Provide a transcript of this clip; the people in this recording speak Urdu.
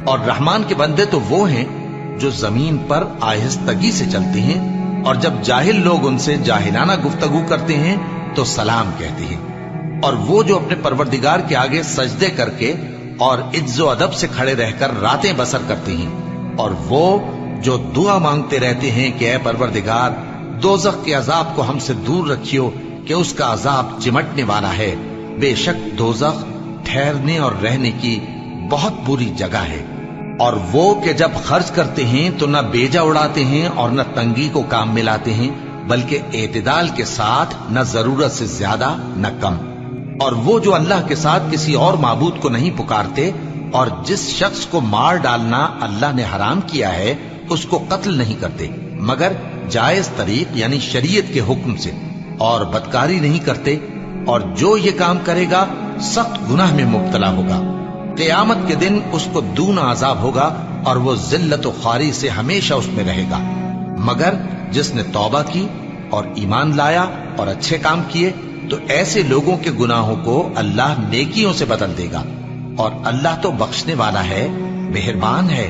اور رحمان کے بندے تو وہ ہیں جو زمین پر آہستگی سے چلتے ہیں، اور جب جاہل لوگ ان سے جاہلانہ گفتگو کرتے ہیں تو سلام کہتے ہیں، اور وہ جو اپنے پروردگار کے آگے سجدے کر کے اور عز و ادب سے کھڑے رہ کر راتیں بسر کرتے ہیں، اور وہ جو دعا مانگتے رہتے ہیں کہ اے پروردگار دوزخ کے عذاب کو ہم سے دور رکھیو کہ اس کا عذاب چمٹنے والا ہے، بے شک دوزخ ٹھہرنے اور رہنے کی بہت بری جگہ ہے۔ اور وہ کہ جب خرچ کرتے ہیں تو نہ بیجا اڑاتے ہیں اور نہ تنگی کو کام میں لاتے ہیں، بلکہ اعتدال کے ساتھ، نہ ضرورت سے زیادہ نہ کم۔ اور وہ جو اللہ کے ساتھ کسی اور معبود کو نہیں پکارتے، اور جس شخص کو مار ڈالنا اللہ نے حرام کیا ہے اس کو قتل نہیں کرتے مگر جائز طریق یعنی شریعت کے حکم سے، اور بدکاری نہیں کرتے، اور جو یہ کام کرے گا سخت گناہ میں مبتلا ہوگا۔ قیامت کے دن اس کو دونا عذاب ہوگا اور وہ ذلت و خواری سے ہمیشہ اس میں رہے گا، مگر جس نے توبہ کی اور ایمان لایا اور اچھے کام کیے تو ایسے لوگوں کے گناہوں کو اللہ نیکیوں سے بدل دے گا، اور اللہ تو بخشنے والا ہے، مہربان ہے۔